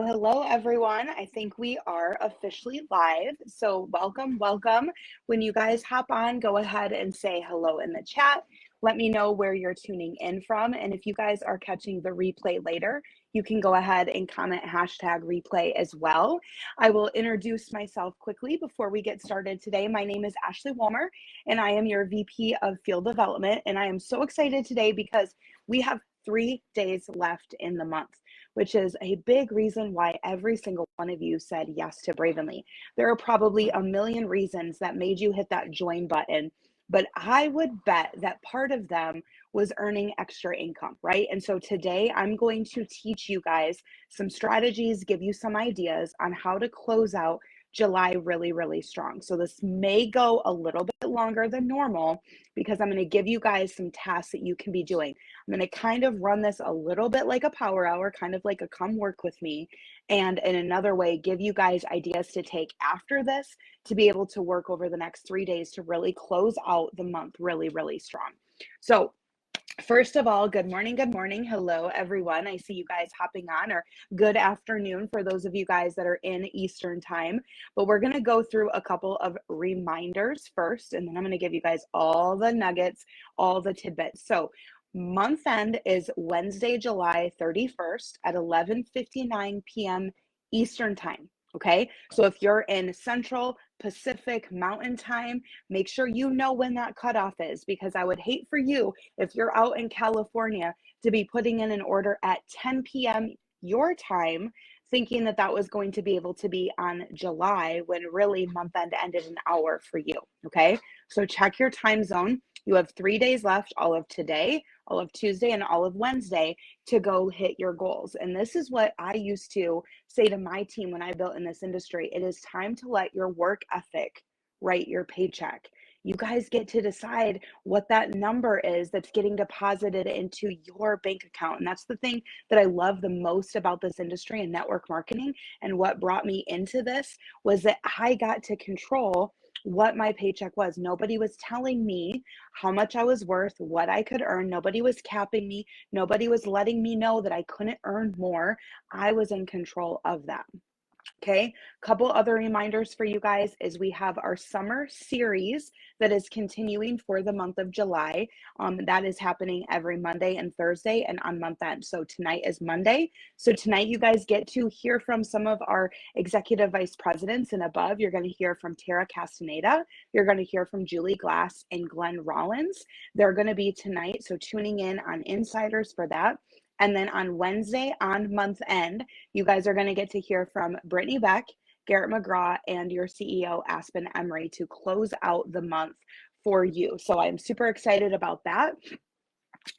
Hello, everyone. I think we are officially live. So, welcome, welcome. When you guys hop on, go ahead and say hello in the chat. Let me know where you're tuning in from. And if you guys are catching the replay later, you can go ahead and comment hashtag replay as well. I will introduce myself quickly before we get started today. My name is Ashley Walmer, and I am your VP of Field Development. And I am so excited today because we have 3 days left in the month, which is a big reason why every single one of you said yes to Bravenly. There are probably a million reasons that made you hit that join button, but I would bet that part of them was earning extra income, right? And so today I'm going to teach you guys some strategies, give you some ideas on how to close out July really, really strong. So this may go a little bit longer than normal because I'm going to give you guys some tasks that you can be doing. I'm going to kind of run this a little bit like a power hour, kind of like a come work with me. And in another way, give you guys ideas to take after this to be able to work over the next 3 days to really close out the month really, really strong. So first of all, good morning. Hello, everyone. I see you guys hopping on, or good afternoon for those of you guys that are in Eastern time. But we're going to go through a couple of reminders first, and then I'm going to give you guys all the nuggets, all the tidbits. So month end is Wednesday, July 31st at 11:59 p.m. Eastern time. Okay, so if you're in Central, Pacific, Mountain time, make sure you know when that cutoff is, because I would hate for you, if you're out in California, to be putting in an order at 10 p.m. your time, thinking that that was going to be able to be on July when really month end ended an hour for you. Okay, so check your time zone. You have 3 days left, all of today, all of Tuesday, and all of Wednesday to go hit your goals. And this is what I used to say to my team when I built in this industry. It is time to let your work ethic write your paycheck. You guys get to decide what that number is that's getting deposited into your bank account. And that's the thing that I love the most about this industry and network marketing. And what brought me into this was that I got to control what my paycheck was. Nobody was telling me how much I was worth, what I could earn. Nobody was capping me. Nobody was letting me know that I couldn't earn more. I was in control of that. Okay, couple other reminders for you guys is we have our summer series that is continuing for the month of July. That is happening every Monday and Thursday and on month end. So tonight is Monday. So tonight you guys get to hear from some of our executive vice presidents and above. You're going to hear from Tara Castaneda. You're going to hear from Julie Glass and Glenn Rollins. They're going to be tonight. So tuning in on Insiders for that. And then on Wednesday on month end, you guys are going to get to hear from Brittany Beck, Garrett McGraw, and your CEO, Aspen Emery, to close out the month for you. So I'm super excited about that.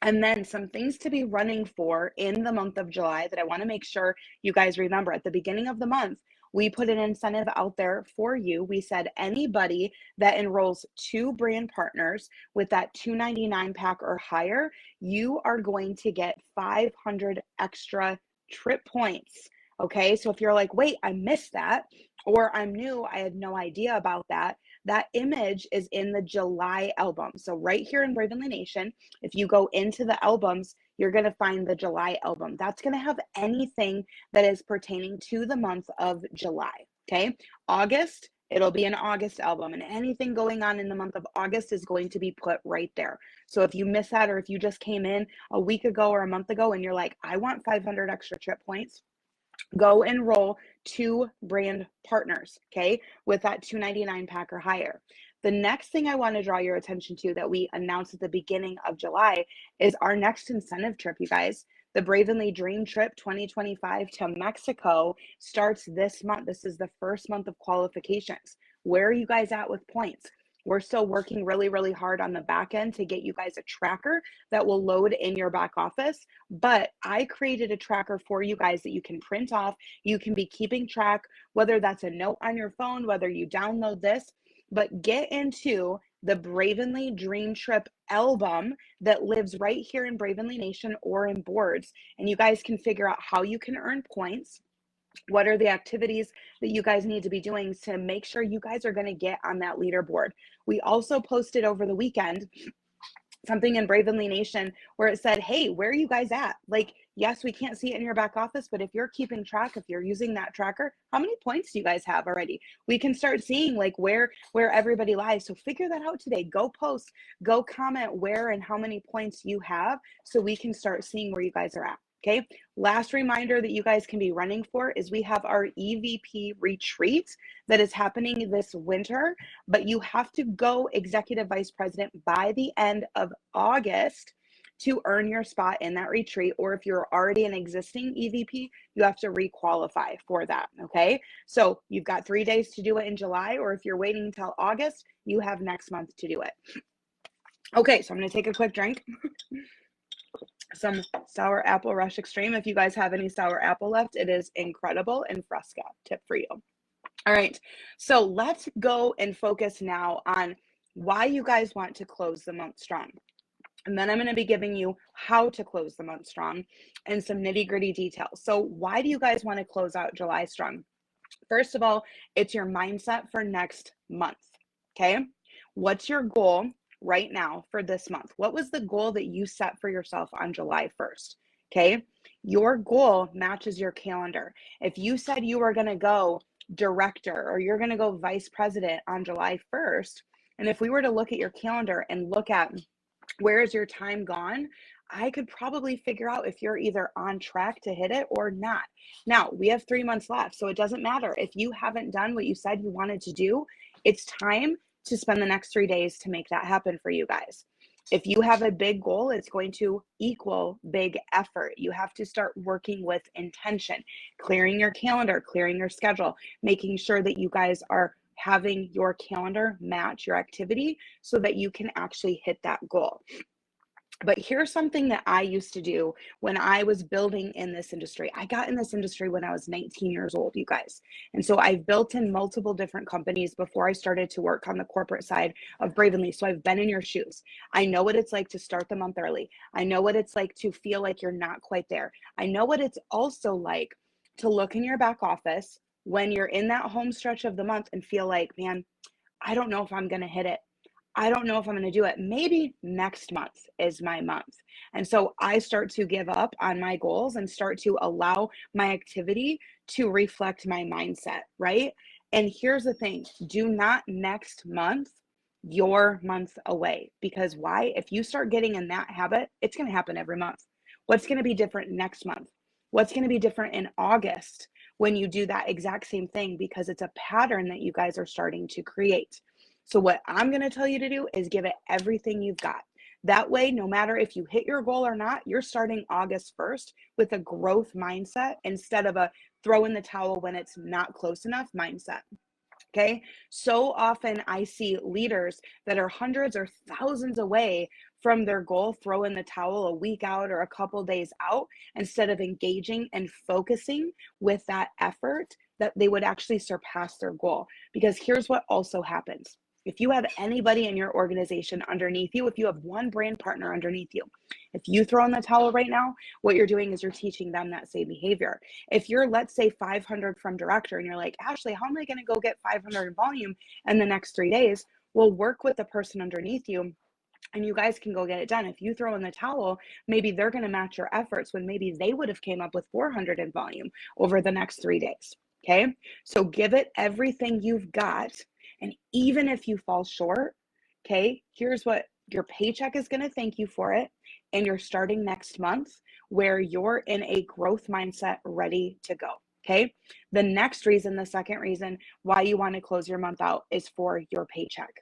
And then some things to be running for in the month of July that I want to make sure you guys remember. At the beginning of the month, we put an incentive out there for you. We said anybody that enrolls 2 brand partners with that $2.99 pack or higher, you are going to get 500 extra trip points. Okay, so if you're like, wait, I missed that, or I'm new, I had no idea about that, that image is in the July album. So right here in Bravenly Nation, if you go into the albums, you're going to find the July album. That's going to have anything that is pertaining to the month of July. Okay, August, it'll be an August album, and anything going on in the month of August is going to be put right there. So if you miss that, or if you just came in a week ago or a month ago and you're like, I want 500 extra trip points, go enroll 2 brand partners, okay, with that $2.99 pack or higher. The next thing I want to draw your attention to that we announced at the beginning of July is our next incentive trip, you guys. The Bravenly Dream Trip 2025 to Mexico starts this month. This is the first month of qualifications. Where are you guys at with points? We're still working really, really hard on the back end to get you guys a tracker that will load in your back office. But I created a tracker for you guys that you can print off. You can be keeping track, whether that's a note on your phone, whether you download this, but get into the Bravenly Dream Trip album that lives right here in Bravenly Nation or in boards. And you guys can figure out how you can earn points. What are the activities that you guys need to be doing to make sure you guys are going to get on that leaderboard? We also posted over the weekend something in Bravenly Nation where it said, hey, where are you guys at? Like, yes, we can't see it in your back office, but if you're keeping track, if you're using that tracker, how many points do you guys have already? We can start seeing like where everybody lies. So figure that out today. Go post, go comment where and how many points you have so we can start seeing where you guys are at. Okay. Last reminder that you guys can be running for is we have our EVP retreat that is happening this winter, but you have to go executive vice president by the end of August to earn your spot in that retreat. Or if you're already an existing EVP, you have to requalify for that. Okay. So you've got 3 days to do it in July, or if you're waiting until August, you have next month to do it. Okay. So I'm going to take a quick drink. Some sour apple rush extreme. If you guys have any sour apple left, it is incredible and fresca tip for you. All right, so let's go and focus now on why you guys want to close the month strong. And then I'm going to be giving you how to close the month strong and some nitty-gritty details. So why do you guys want to close out July strong? First of all, it's your mindset for next month. Okay, what's your goal right now for this month? What was the goal that you set for yourself on July 1st? Okay, your goal matches your calendar. If you said you were going to go director or you're going to go vice president on July 1st, and if we were to look at your calendar and look at where is your time gone, I could probably figure out if you're either on track to hit it or not. Now, we have 3 months left, so it doesn't matter. If you haven't done what you said you wanted to do, it's time to spend the next 3 days to make that happen for you guys. If you have a big goal, it's going to equal big effort. You have to start working with intention, clearing your calendar, clearing your schedule, making sure that you guys are having your calendar match your activity so that you can actually hit that goal. But here's something that I used to do when I was building in this industry. I got in this industry when I was 19 years old, you guys. And so I've built in multiple different companies before I started to work on the corporate side of Bravenly. So I've been in your shoes. I know what it's like to start the month early. I know what it's like to feel like you're not quite there. I know what it's also like to look in your back office when you're in that home stretch of the month and feel like, man, I don't know if I'm going to hit it. I don't know if I'm going to do it. Maybe next month is my month. And so I start to give up on my goals and start to allow my activity to reflect my mindset, right? And here's the thing, do not next month your month away. Because why? If you start getting in that habit, it's going to happen every month. What's going to be different next month? What's going to be different in August when you do that exact same thing? Because it's a pattern that you guys are starting to create. So what I'm going to tell you to do is give it everything you've got. That way, no matter if you hit your goal or not, you're starting August 1st with a growth mindset instead of a throw in the towel when it's not close enough mindset. Okay. So often I see leaders that are hundreds or thousands away from their goal throw in the towel a week out or a couple days out instead of engaging and focusing with that effort that they would actually surpass their goal. Because here's what also happens. If you have anybody in your organization underneath you, if you have one brand partner underneath you, if you throw in the towel right now, what you're doing is you're teaching them that same behavior. If you're, let's say, 500 from director and you're like, Ashley, how am I going to go get 500 in volume in the next 3 days? Well, work with the person underneath you and you guys can go get it done. If you throw in the towel, maybe they're going to match your efforts when maybe they would have came up with 400 in volume over the next 3 days. Okay. So give it everything you've got. And even if you fall short, okay, here's what your paycheck is going to thank you for it. And you're starting next month where you're in a growth mindset ready to go. Okay. The next reason, the second reason why you want to close your month out is for your paycheck.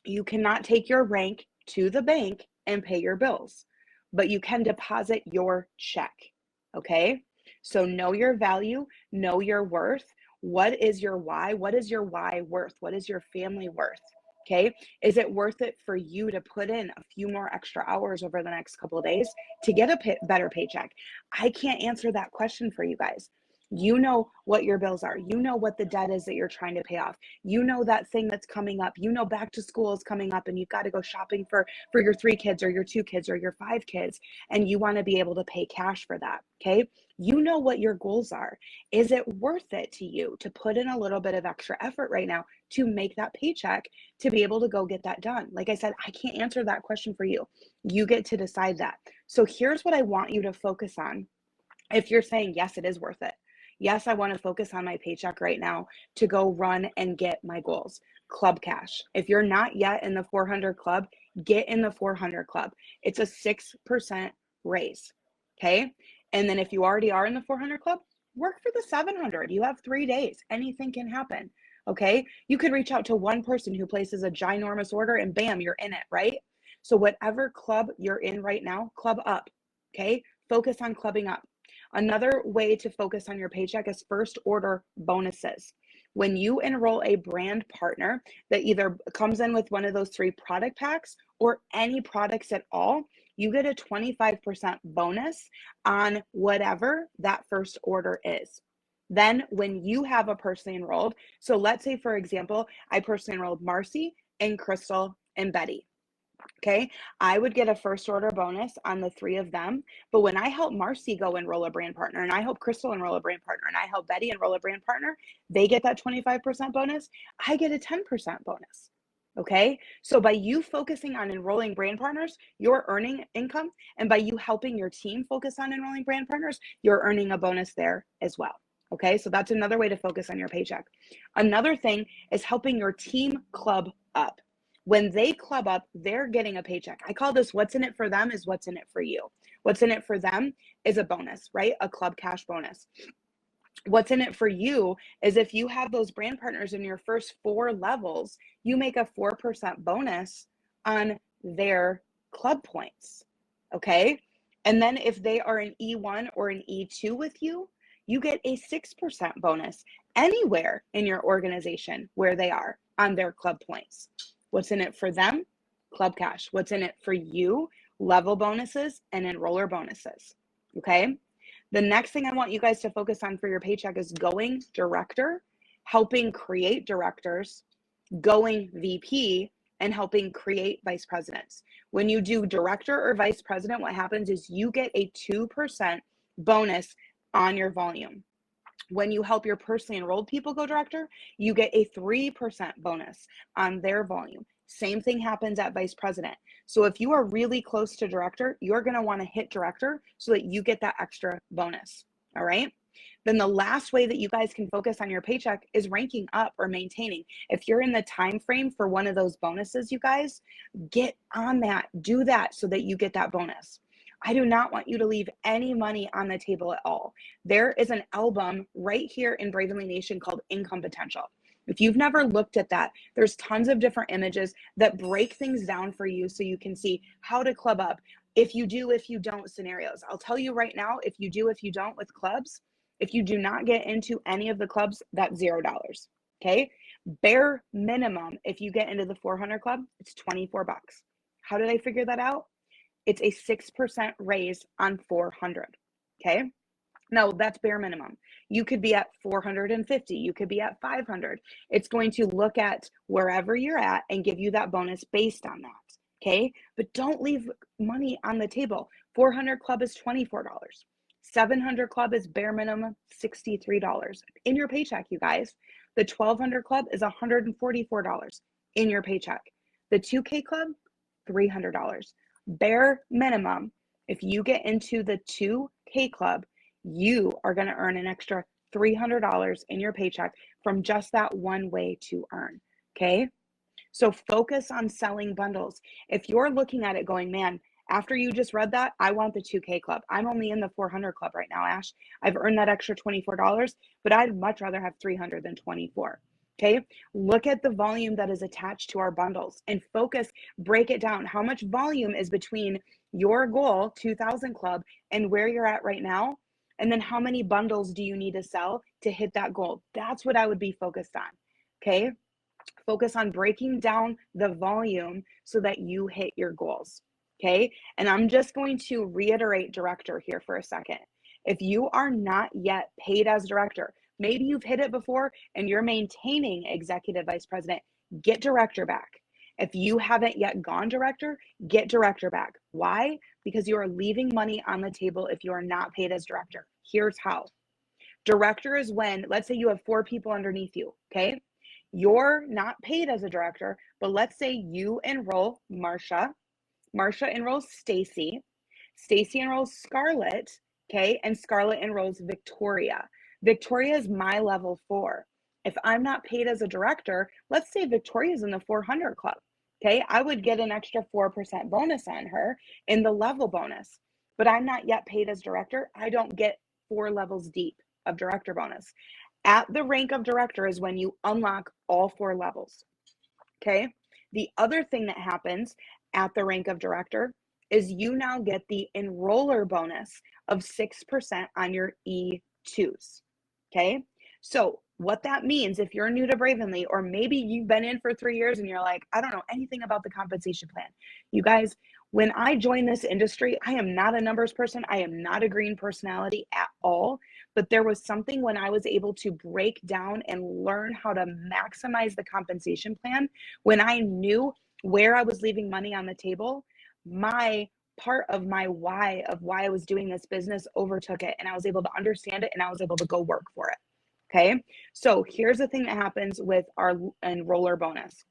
You cannot take your rank to the bank and pay your bills, but you can deposit your check. Okay. So know your value, know your worth. What is your why? What is your why worth? What is your family worth? Okay. Is it worth it for you to put in a few more extra hours over the next couple of days to get a better paycheck? I can't answer that question for you guys. You know what your bills are. You know what the debt is that you're trying to pay off. You know that thing that's coming up. You know back to school is coming up and you've got to go shopping for your 3 kids or your 2 kids or your 5 kids. And you want to be able to pay cash for that. Okay. You know what your goals are. Is it worth it to you to put in a little bit of extra effort right now to make that paycheck to be able to go get that done? Like I said, I can't answer that question for you. You get to decide that. So here's what I want you to focus on. If you're saying, yes, it is worth it. Yes, I want to focus on my paycheck right now to go run and get my goals. Club cash. If you're not yet in the 400 club, get in the 400 club. It's a 6% raise. Okay. And then if you already are in the 400 club, work for the 700. You have 3 days. Anything can happen. Okay. You could reach out to one person who places a ginormous order and bam, you're in it, right? So whatever club you're in right now, club up. Okay. Focus on clubbing up. Another way to focus on your paycheck is first order bonuses. When you enroll a brand partner that either comes in with one of those 3 product packs or any products at all, you get a 25% bonus on whatever that first order is. Then when you have a person enrolled, so let's say, for example, I personally enrolled Marcy and Crystal and Betty. Okay, I would get a first order bonus on the 3 of them. But when I help Marcy go enroll a brand partner, and I help Crystal enroll a brand partner, and I help Betty enroll a brand partner, they get that 25% bonus. I get a 10% bonus. Okay, so by you focusing on enrolling brand partners, you're earning income. And by you helping your team focus on enrolling brand partners, you're earning a bonus there as well. Okay, so that's another way to focus on your paycheck. Another thing is helping your team club up. When they club up, they're getting a paycheck. I call this what's in it for them is what's in it for you. What's in it for them is a bonus, right? A club cash bonus. What's in it for you is if you have those brand partners in your first 4 levels, you make a 4% bonus on their club points. Okay. And then if they are an E1 or an E2 with you, you get a 6% bonus anywhere in your organization where they are on their club points. What's in it for them? Club cash. What's in it for you? Level bonuses and enroller bonuses. Okay. The next thing I want you guys to focus on for your paycheck is going director, helping create directors, going VP, and helping create vice presidents. When you do director or vice president, what happens is you get a 2% bonus on your volume. When you help your personally enrolled people go director, you get a 3% bonus on their volume. Same thing happens at vice president. So if you are really close to director, you're going to want to hit director so that you get that extra bonus. All right. Then the last way that you guys can focus on your paycheck is ranking up or maintaining. If you're in the time frame for one of those bonuses, you guys get on that, do that so that you get that bonus. I do not want you to leave any money on the table at all. There is an album right here in Bravenly Nation called Income Potential. If you've never looked at that, there's tons of different images that break things down for you so you can see how to club up. If you do, if you don't scenarios. I'll tell you right now, if you do, if you don't with clubs, if you do not get into any of the clubs, that's $0. Okay. Bare minimum, if you get into the 400 club, it's 24 bucks. How did I figure that out? It's a 6% raise on 400. Okay. No, that's bare minimum. You could be at 450. You could be at 500. It's going to look at wherever you're at and give you that bonus based on that. Okay. But don't leave money on the table. 400 club is $24. 700 club is bare minimum $63 in your paycheck, you guys. The 1200 club is $144 in your paycheck. The 2K club, $300. Bare minimum, if you get into the 2K club, you are going to earn an extra $300 in your paycheck from just that one way to earn. Okay. So focus on selling bundles. If you're looking at it going, man, after you just read that, I want the 2K club. I'm only in the 400 club right now, Ash. I've earned that extra $24, but I'd much rather have 300 than 24. Okay. Look at the volume that is attached to our bundles and focus, break it down. How much volume is between your goal, 2000 club, and where you're at right now? And then how many bundles do you need to sell to hit that goal? That's what I would be focused on. Okay. Focus on breaking down the volume so that you hit your goals. Okay. And I'm just going to reiterate director here for a second. If you are not yet paid as director, maybe you've hit it before and you're maintaining executive vice president, get director back. If you haven't yet gone director, get director back. Why? Because you are leaving money on the table if you are not paid as director. Here's how. Director is when, let's say you have 4 people underneath you, okay? You're not paid as a director, but let's say you enroll Marsha. Marsha enrolls Stacy. Stacy enrolls Scarlett, okay? And Scarlett enrolls Victoria. Victoria is my level 4. If I'm not paid as a director, let's say Victoria's in the 400 club, okay? I would get an extra 4% bonus on her in the level bonus, but I'm not yet paid as director. I don't get 4 levels deep of director bonus. At the rank of director is when you unlock all 4 levels, okay? The other thing that happens at the rank of director is you now get the enroller bonus of 6% on your E2s, okay? So what that means, if you're new to Bravenly, or maybe you've been in for 3 years and you're like, I don't know anything about the compensation plan. You guys, when I joined this industry, I am not a numbers person. I am not a green personality at all. But there was something when I was able to break down and learn how to maximize the compensation plan, when I knew where I was leaving money on the table, my part of my why of why I was doing this business overtook it, and I was able to understand it, and I was able to go work for it. Okay. So here's the thing that happens with our enroller bonus.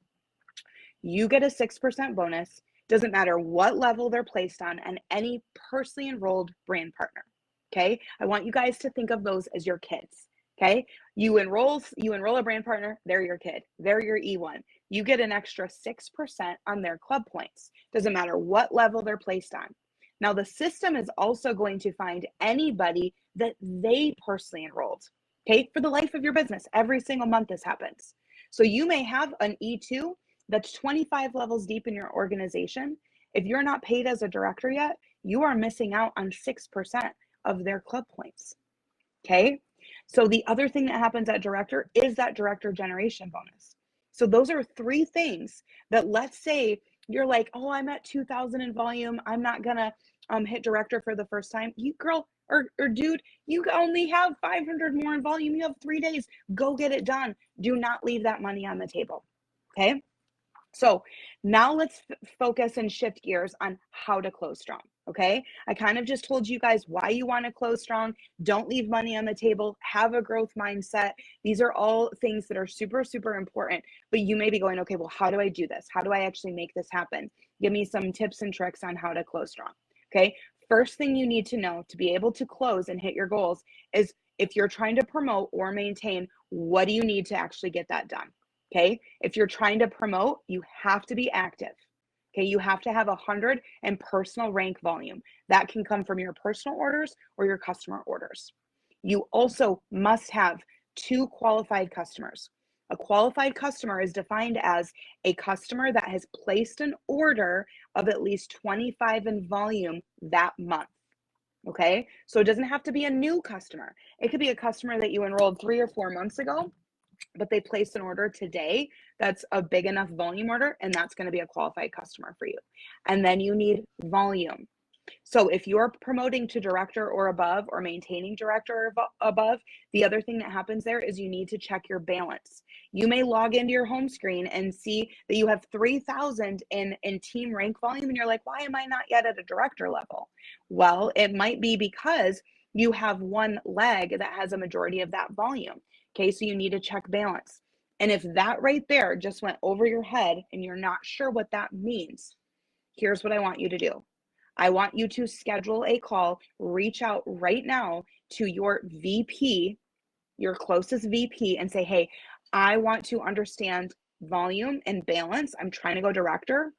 You get a 6% bonus. Doesn't matter what level they're placed on, and any personally enrolled brand partner. Okay. I want you guys to think of those as your kids. Okay. You enroll a brand partner, they're your kid. They're your E1. You get an extra 6% on their club points. Doesn't matter what level they're placed on. Now, the system is also going to find anybody that they personally enrolled. Okay. For the life of your business, every single month this happens. So you may have an E2 that's 25 levels deep in your organization. If you're not paid as a director yet, you are missing out on 6% of their club points. Okay. So the other thing that happens at director is that director generation bonus. So those are 3 things that, let's say you're like, oh, I'm at 2,000 in volume. I'm not going to hit director for the first time. You girl or dude, you only have 500 more in volume. You have 3 days. Go get it done. Do not leave that money on the table. Okay. So now let's focus and shift gears on how to close strong. Okay. I kind of just told you guys why you want to close strong. Don't leave money on the table. Have a growth mindset. These are all things that are super, super important. But you may be going, okay, well, how do I do this? How do I actually make this happen? Give me some tips and tricks on how to close strong. Okay. First thing you need to know to be able to close and hit your goals is, if you're trying to promote or maintain, what do you need to actually get that done? Okay. If you're trying to promote, you have to be active. Okay. You have to have 100 and personal rank volume. That can come from your personal orders or your customer orders. You also must have 2 qualified customers. A qualified customer is defined as a customer that has placed an order of at least 25 in volume that month. Okay. So it doesn't have to be a new customer. It could be a customer that you enrolled 3 or 4 months ago, but they placed an order today that's a big enough volume order, and that's going to be a qualified customer for you. And then you need volume. So if you're promoting to director or above, or maintaining director or above, the other thing that happens there is you need to check your balance. You may log into your home screen and see that you have 3,000 in team rank volume, and you're like, why am I not yet at a director level? Well, it might be because you have one leg that has a majority of that volume. Okay, so you need to check balance. And if that right there just went over your head and you're not sure what that means, here's what I want you to do. I want you to schedule a call, reach out right now to your VP, your closest VP, and say, hey, I want to understand volume and balance. I'm trying to go director,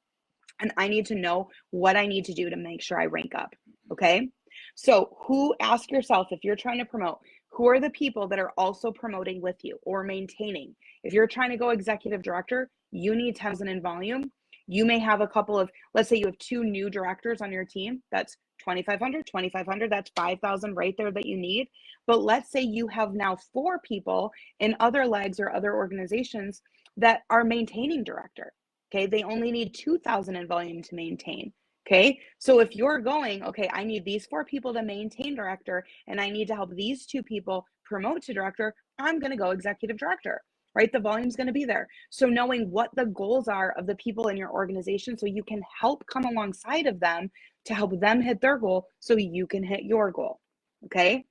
and I need to know what I need to do to make sure I rank up. Okay. So ask yourself, if you're trying to promote, who are the people that are also promoting with you or maintaining? If you're trying to go executive director, you need 10,000 in volume. You may have a couple of, let's say you have 2 new directors on your team. That's 2,500, that's 5,000 right there that you need. But let's say you have now 4 people in other legs or other organizations that are maintaining director. Okay. They only need 2,000 in volume to maintain. Okay. So if you're going, okay, I need these 4 people to maintain director, and I need to help these 2 people promote to director, I'm going to go executive director, right? The volume's going to be there. So knowing what the goals are of the people in your organization, so you can help come alongside of them to help them hit their goal so you can hit your goal. Okay.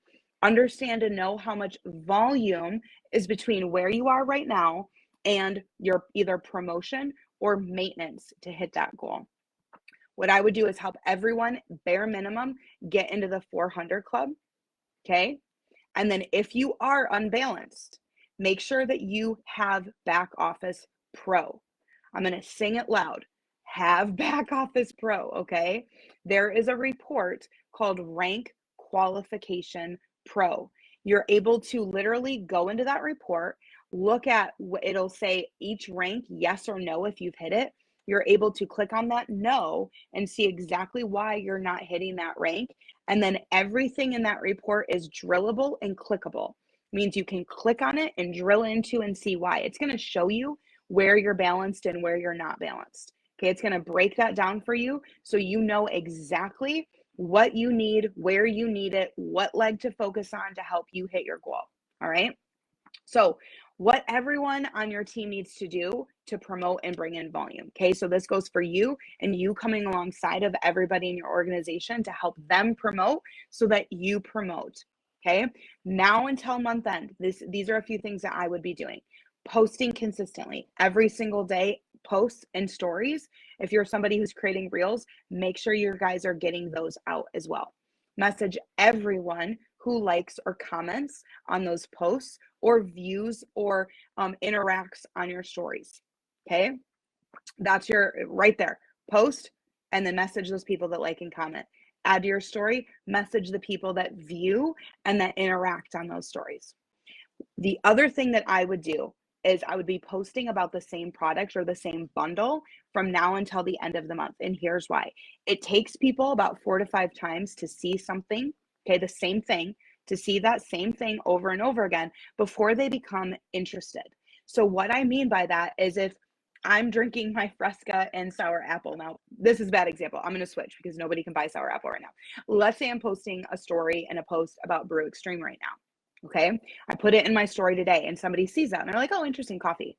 Understand and know how much volume is between where you are right now and your either promotion or maintenance to hit that goal. What I would do is help everyone bare minimum get into the 400 club. Okay. And then if you are unbalanced, make sure that you have back office pro. I'm going to sing it loud. Have back office pro. Okay. There is a report called Rank Qualification Pro. You're able to literally go into that report, look at what it'll say each rank, yes or no, if you've hit it. You're able to click on that no and see exactly why you're not hitting that rank. And then everything in that report is drillable and clickable. Means you can click on it and drill into and see why. It's going to show you where you're balanced and where you're not balanced. Okay, it's going to break that down for you so you know exactly what you need, where you need it, what leg to focus on to help you hit your goal. All right. So, what everyone on your team needs to do to promote and bring in volume. Okay, so this goes for you and you coming alongside of everybody in your organization to help them promote so that you promote. Okay, now until month end, these are a few things that I would be doing. Posting consistently every single day, posts and stories. If you're somebody who's creating reels, make sure your guys are getting those out as well. Message everyone who likes or comments on those posts or views or interacts on your stories. Okay, that's your right there. Post and then message those people that like and comment. Add to your story, message the people that view and that interact on those stories. The other thing that I would do is I would be posting about the same product or the same bundle from now until the end of the month. And here's why. It takes people about 4 to 5 times to see something, okay, the same thing, to see that same thing over and over again before they become interested. So what I mean by that is if I'm drinking my Fresca and sour apple. Now, this is a bad example. I'm going to switch because nobody can buy sour apple right now. Let's say I'm posting a story and a post about Brew Extreme right now. Okay. I put it in my story today and somebody sees that and they're like, oh, interesting coffee.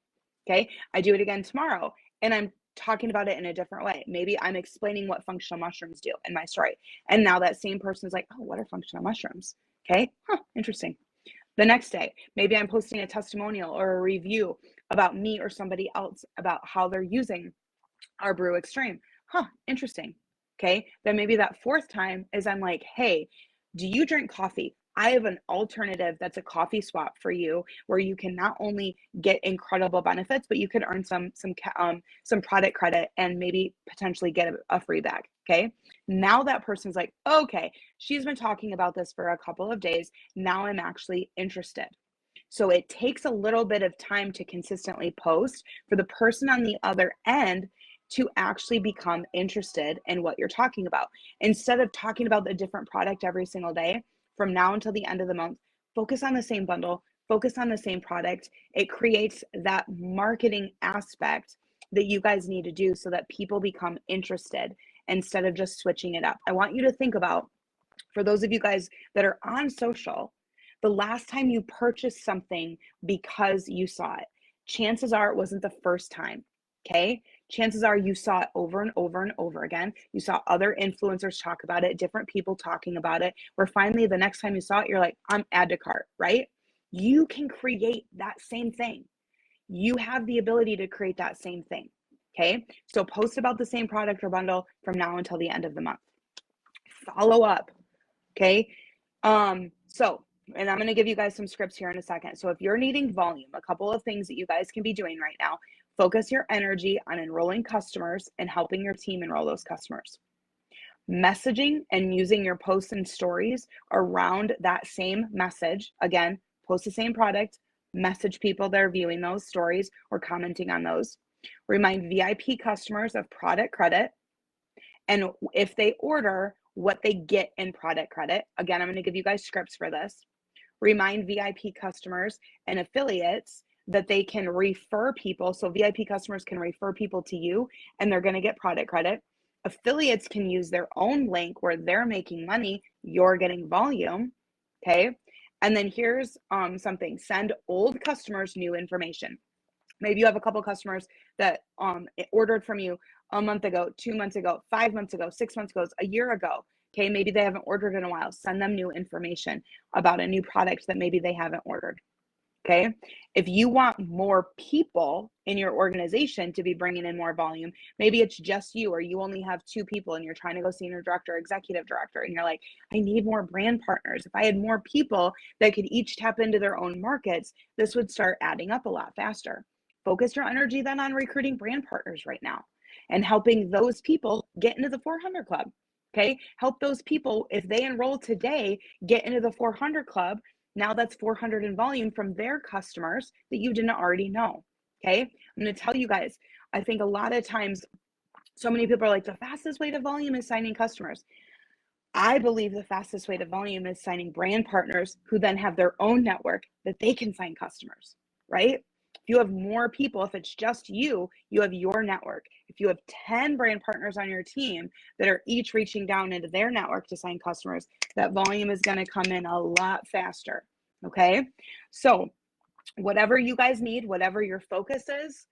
Okay. I do it again tomorrow and I'm talking about it in a different way. Maybe I'm explaining what functional mushrooms do in my story. And now that same person is like, oh, what are functional mushrooms? Okay. Huh, interesting. The next day, maybe I'm posting a testimonial or a review about me or somebody else about how they're using our Brew Extreme. Huh, interesting. Okay. Then maybe that fourth time is I'm like, hey, do you drink coffee? I have an alternative that's a coffee swap for you where you can not only get incredible benefits, but you can earn some product credit and maybe potentially get a free bag. Okay. Now that person's like, okay, she's been talking about this for a couple of days. Now I'm actually interested. So it takes a little bit of time to consistently post for the person on the other end to actually become interested in what you're talking about. Instead of talking about the different product every single day, from now until the end of the month, focus on the same bundle, focus on the same product. It creates that marketing aspect that you guys need to do so that people become interested instead of just switching it up. I want you to think about, for those of you guys that are on social, the last time you purchased something because you saw it. Chances are it wasn't the first time. Okay. Chances are you saw it over and over and over again. You saw other influencers talk about it, different people talking about it, where finally the next time you saw it, you're like, I'm add to cart, right? You can create that same thing. You have the ability to create that same thing. Okay. So post about the same product or bundle from now until the end of the month. Follow up. Okay. And I'm going to give you guys some scripts here in a second. So if you're needing volume, a couple of things that you guys can be doing right now, focus your energy on enrolling customers and helping your team enroll those customers. Messaging and using your posts and stories around that same message. Again, post the same product, message people that are viewing those stories or commenting on those. Remind VIP customers of product credit. And if they order, what they get in product credit. Again, I'm going to give you guys scripts for this. Remind VIP customers and affiliates that they can refer people. So VIP customers can refer people to you and they're going to get product credit. Affiliates can use their own link where they're making money. You're getting volume. Okay. And then here's something. Send old customers new information. Maybe you have a couple customers that ordered from you a month ago, 2 months ago, 5 months ago, 6 months ago, a year ago. Okay, maybe they haven't ordered in a while. Send them new information about a new product that maybe they haven't ordered. Okay. If you want more people in your organization to be bringing in more volume, maybe it's just you, or you only have 2 people and you're trying to go senior director, executive director, and you're like, I need more brand partners. If I had more people that could each tap into their own markets, this would start adding up a lot faster. Focus your energy then on recruiting brand partners right now and helping those people get into the 400 club. Okay. Help those people, if they enroll today, get into the 400 club. Now that's 400 in volume from their customers that you didn't already know. Okay. I'm going to tell you guys, I think a lot of times, so many people are like, the fastest way to volume is signing customers. I believe the fastest way to volume is signing brand partners who then have their own network that they can sign customers, right? If you have more people, if it's just you, you have your network. If you have 10 brand partners on your team that are each reaching down into their network to sign customers, that volume is going to come in a lot faster. Okay. So whatever you guys need, whatever your focus is,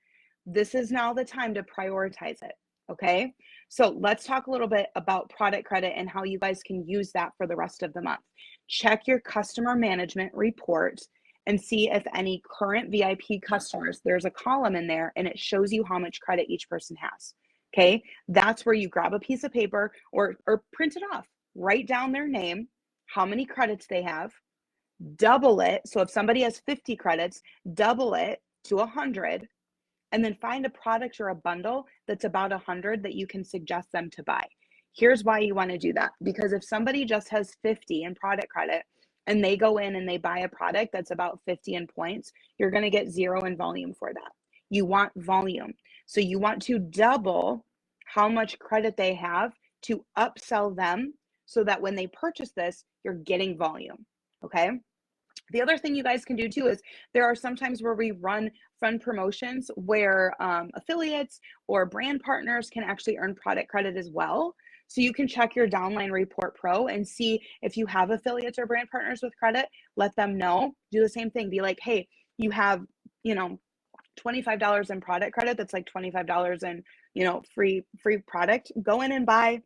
this is now the time to prioritize it. Okay. So let's talk a little bit about product credit and how you guys can use that for the rest of the month. Check your customer management report and see if any current VIP customers, there's a column in there and it shows you how much credit each person has. Okay. That's where you grab a piece of paper or print it off, write down their name, how many credits they have, double it. So if somebody has 50 credits, double it to 100, and then find a product or a bundle that's about 100 that you can suggest them to buy. Here's why you want to do that. Because if somebody just has 50 in product credit and they go in and they buy a product that's about 50 in points, you're going to get 0 in volume for that. You want volume. So you want to double how much credit they have to upsell them so that when they purchase this, you're getting volume. Okay. The other thing you guys can do too is there are some times where we run fun promotions where affiliates or brand partners can actually earn product credit as well. So you can check your Downline Report Pro and see if you have affiliates or brand partners with credit, let them know. Do the same thing. Be like, hey, you have, $25 in product credit. That's like $25 in, free product. Go in and buy,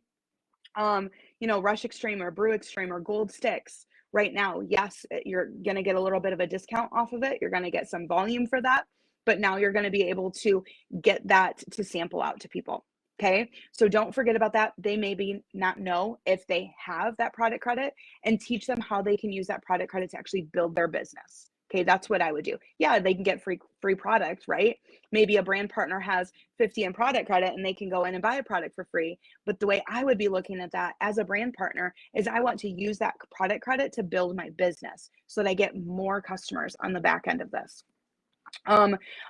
Rush Extreme or Brew Extreme or Gold Sticks right now. Yes, you're going to get a little bit of a discount off of it. You're going to get some volume for that, but now you're going to be able to get that to sample out to people. Okay. So don't forget about that. They maybe not know if they have that product credit, and teach them how they can use that product credit to actually build their business. Okay. That's what I would do. Yeah. They can get free products, right? Maybe a brand partner has 50 in product credit and they can go in and buy a product for free. But the way I would be looking at that as a brand partner is I want to use that product credit to build my business so that I get more customers on the back end of this.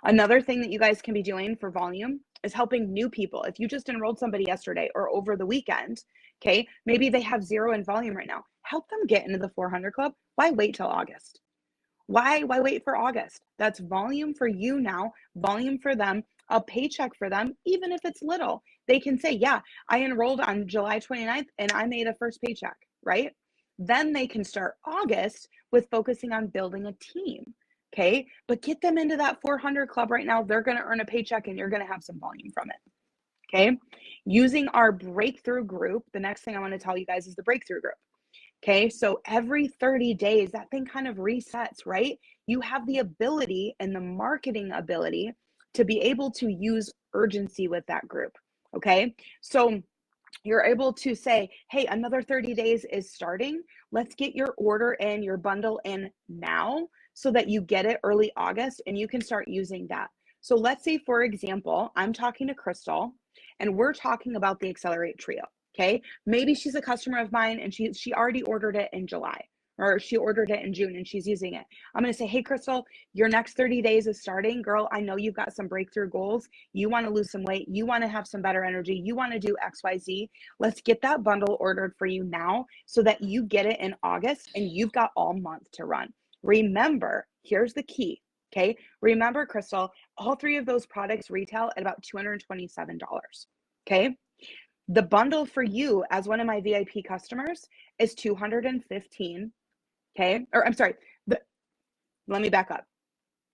Another thing that you guys can be doing for volume is helping new people. If you just enrolled somebody yesterday or over the weekend, okay, maybe they have 0 in volume right now. Help them get into the 400 club. Why wait till August? Why wait for August? That's volume for you now, volume for them, a paycheck for them, even if it's little. They can say, yeah, I enrolled on July 29th and I made a first paycheck, right? Then they can start August with focusing on building a team. Okay. But get them into that 400 club right now. They're going to earn a paycheck and you're going to have some volume from it. Okay. Using our breakthrough group, the next thing I want to tell you guys is the breakthrough group. Okay, so every 30 days, that thing kind of resets, right? You have the ability and the marketing ability to be able to use urgency with that group. Okay, so you're able to say, hey, another 30 days is starting. Let's get your order in, your bundle in now so that you get it early August and you can start using that. So let's say, for example, I'm talking to Crystal and we're talking about the Accelerate Trio. Okay, maybe she's a customer of mine and she already ordered it in July, or she ordered it in June and she's using it. I'm going to say, hey, Crystal, your next 30 days is starting. Girl, I know you've got some breakthrough goals. You want to lose some weight. You want to have some better energy. You want to do XYZ. Let's get that bundle ordered for you now so that you get it in August and you've got all month to run. Remember, here's the key. Okay, remember, Crystal, all 3 of those products retail at about $227. Okay. The bundle for you as one of my VIP customers is $215. Okay. Or I'm sorry. Let me back up.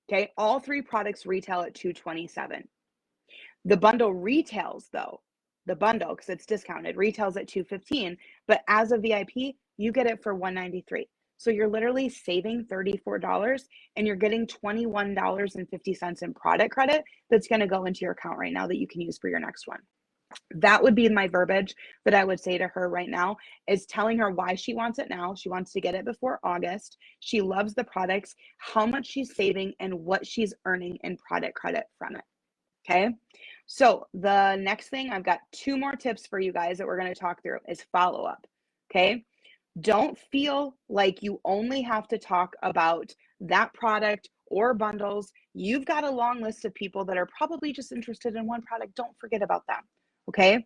Okay. All 3 products retail at $227. The bundle retails though the bundle, because it's discounted, retails at $215, but as a VIP, you get it for $193. So you're literally saving $34 and you're getting $21.50 in product credit that's going to go into your account right now that you can use for your next one. That would be my verbiage that I would say to her right now, is telling her why she wants it now. She wants to get it before August. She loves the products, how much she's saving, and what she's earning in product credit from it. Okay. So the next thing, I've got 2 more tips for you guys that we're going to talk through, is follow up. Okay. Don't feel like you only have to talk about that product or bundles. You've got a long list of people that are probably just interested in one product. Don't forget about them. Okay.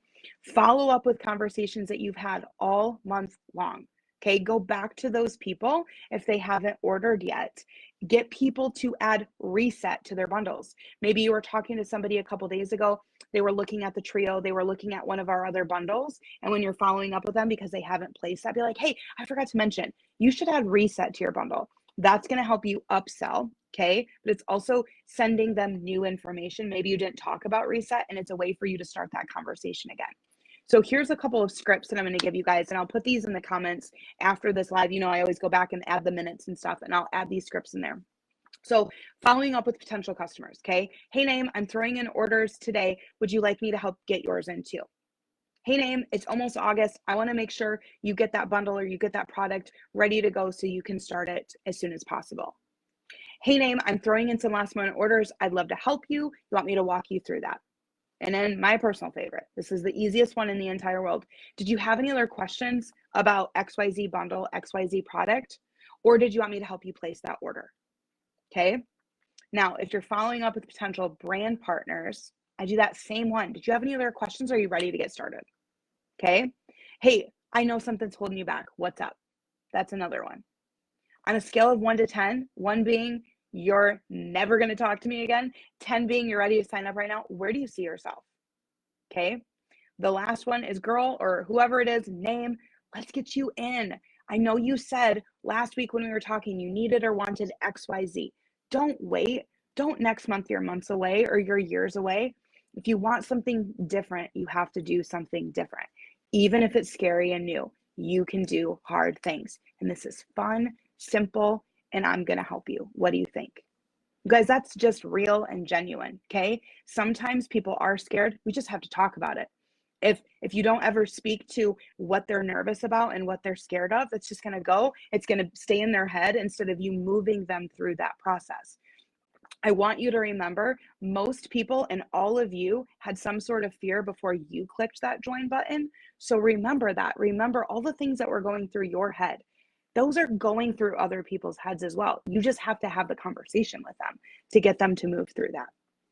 Follow up with conversations that you've had all month long. Okay. Go back to those people if they haven't ordered yet. Get people to add reset to their bundles. Maybe you were talking to somebody a couple days ago. They were looking at the trio. They were looking at one of our other bundles. And when you're following up with them because they haven't placed that, be like, hey, I forgot to mention, you should add reset to your bundle. That's going to help you upsell. Okay. But it's also sending them new information. Maybe you didn't talk about reset, and it's a way for you to start that conversation again. So here's a couple of scripts that I'm going to give you guys, and I'll put these in the comments after this live. You know, I always go back and add the minutes and stuff, and I'll add these scripts in there. So following up with potential customers. Okay. Hey, name, I'm throwing in orders today. Would you like me to help get yours in too? Hey, name, it's almost August. I want to make sure you get that bundle or you get that product ready to go so you can start it as soon as possible. Hey, name, I'm throwing in some last minute orders. I'd love to help you. You want me to walk you through that? And then my personal favorite, this is the easiest one in the entire world. Did you have any other questions about XYZ bundle, XYZ product, or did you want me to help you place that order? Okay. Now, if you're following up with potential brand partners, I do that same one. Did you have any other questions? Or are you ready to get started? Okay. Hey, I know something's holding you back. What's up? That's another one. On a scale of 1 to 10, 1 being you're never going to talk to me again, 10 being you're ready to sign up right now, where do you see yourself? Okay. The last one is girl, or whoever it is, name, let's get you in. I know you said last week when we were talking, you needed or wanted XYZ. Don't wait. Don't next month, you're months away or you're years away. If you want something different, you have to do something different. Even if it's scary and new, you can do hard things. And this is fun, simple, and I'm going to help you. What do you think? You guys, that's just real and genuine. Okay. Sometimes people are scared. We just have to talk about it. If you don't ever speak to what they're nervous about and what they're scared of, it's just going to go, it's going to stay in their head instead of you moving them through that process. I want you to remember, most people and all of you had some sort of fear before you clicked that join button. So remember that. Remember all the things that were going through your head. Those are going through other people's heads as well. You just have to have the conversation with them to get them to move through that.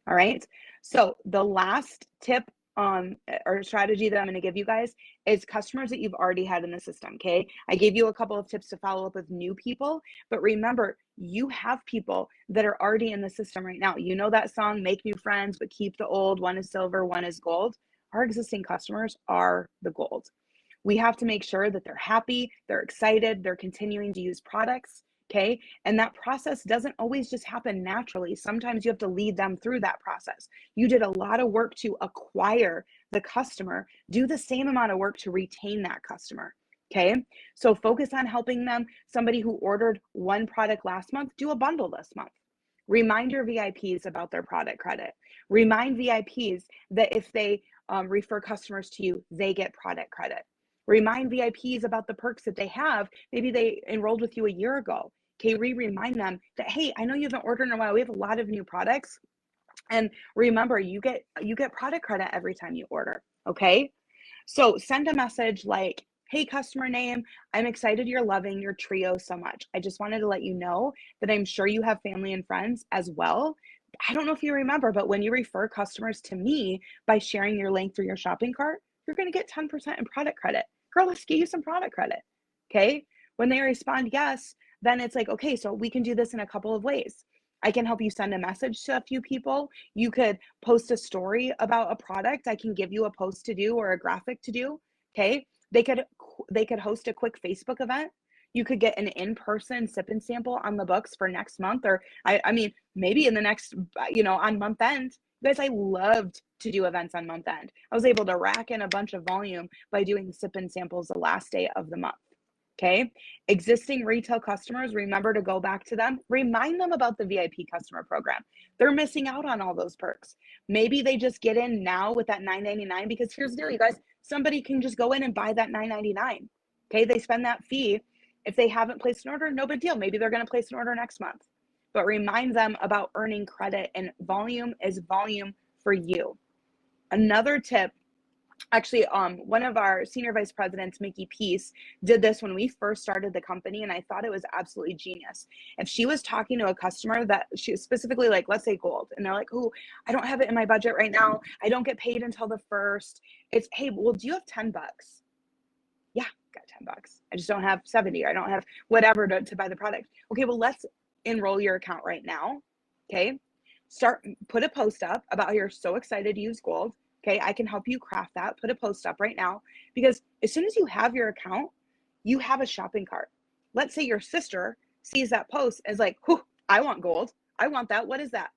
All right. So the last tip or strategy that I'm going to give you guys is customers that you've already had in the system. Okay. I gave you a couple of tips to follow up with new people, but remember, you have people that are already in the system right now. You know that song, Make New Friends, but Keep the Old. One is silver, one is gold. Our existing customers are the gold. We have to make sure that they're happy, they're excited, they're continuing to use products. Okay. And that process doesn't always just happen naturally. Sometimes you have to lead them through that process. You did a lot of work to acquire the customer. Do the same amount of work to retain that customer. Okay. So focus on helping them. Somebody who ordered one product last month, do a bundle this month. Remind your VIPs about their product credit. Remind VIPs that if they refer customers to you, they get product credit. Remind VIPs about the perks that they have. Maybe they enrolled with you a year ago. Okay, remind them that, hey, I know you haven't ordered in a while. We have a lot of new products. And remember, you get product credit every time you order. Okay. So send a message like, hey, customer name, I'm excited you're loving your trio so much. I just wanted to let you know that I'm sure you have family and friends as well. I don't know if you remember, but when you refer customers to me by sharing your link through your shopping cart, you're going to get 10% in product credit. Girl, let's get you some product credit. Okay. When they respond yes, then it's like, okay, so we can do this in a couple of ways. I can help you send a message to a few people. You could post a story about a product. I can give you a post to do or a graphic to do. Okay. They could host a quick Facebook event. You could get an in-person sip and sample on the books for next month, or I mean, maybe in the next, on month end. You guys, I loved to do events on month end. I was able to rack in a bunch of volume by doing sip and samples the last day of the month. Okay. Existing retail customers, remember to go back to them, remind them about the VIP customer program. They're missing out on all those perks. Maybe they just get in now with that $9.99, because here's the deal, you guys, somebody can just go in and buy that $9.99. Okay. They spend that fee. If they haven't placed an order, no big deal. Maybe they're going to place an order next month, but remind them about earning credit, and volume is volume for you. Another tip, actually, one of our senior vice presidents, Mickey Peace, did this when we first started the company, and I thought it was absolutely genius. If she was talking to a customer that she was specifically, like, let's say gold, and they're like, oh, I don't have it in my budget right now, I don't get paid until the 1st. It's, hey, well, do you have $10? Yeah, got $10. I just don't have 70, or I don't have whatever to buy the product. Okay, well, let's enroll your account right now. Okay, put a post up about how you're so excited to use gold. Okay, I can help you craft that. Put a post up right now, because as soon as you have your account, you have a shopping cart. Let's say your sister sees that post as like, whew, I want gold. I want that. What is that?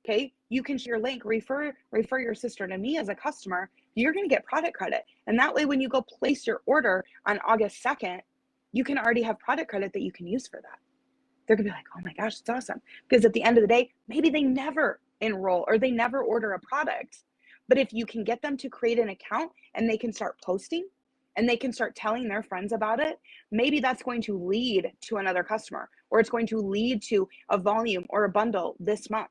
Okay, you can share your link, refer your sister to me as a customer. You're going to get product credit. And that way, when you go place your order on August 2nd, you can already have product credit that you can use for that. They're gonna be like, oh my gosh, it's awesome. Because at the end of the day, maybe they never enroll or they never order a product. But if you can get them to create an account and they can start posting and they can start telling their friends about it, maybe that's going to lead to another customer, or it's going to lead to a volume or a bundle this month.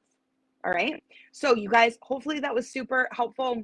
All right. So you guys, hopefully that was super helpful.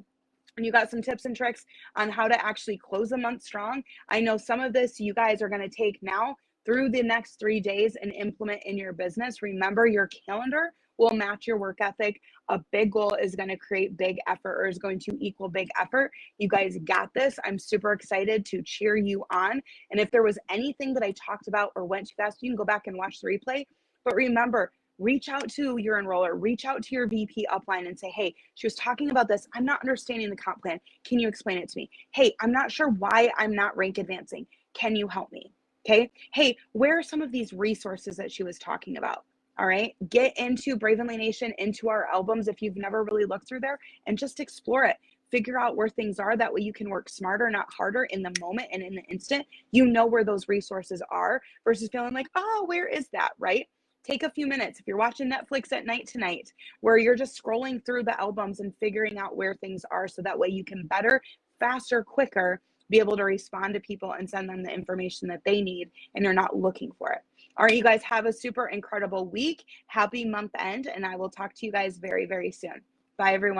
And you got some tips and tricks on how to actually close a month strong. I know some of this you guys are going to take now through the next 3 days and implement in your business. Remember, your calendar will match your work ethic. A big goal is going to create big effort, or is going to equal big effort. You guys got this. I'm super excited to cheer you on. And if there was anything that I talked about or went too fast, you can go back and watch the replay. But remember, reach out to your enroller, reach out to your VP upline and say, hey, she was talking about this. I'm not understanding the comp plan. Can you explain it to me? Hey, I'm not sure why I'm not rank advancing. Can you help me? Okay. Hey, where are some of these resources that she was talking about? All right. Get into Bravenly Nation, into our albums if you've never really looked through there, and just explore it. Figure out where things are. That way you can work smarter, not harder, in the moment and in the instant. You know where those resources are, versus feeling like, oh, where is that? Right. Take a few minutes. If you're watching Netflix at night tonight, where you're just scrolling through the albums and figuring out where things are, so that way you can better, faster, quicker be able to respond to people and send them the information that they need, and you're not looking for it. All right, you guys, have a super incredible week. Happy month end, and I will talk to you guys very, very soon. Bye, everyone.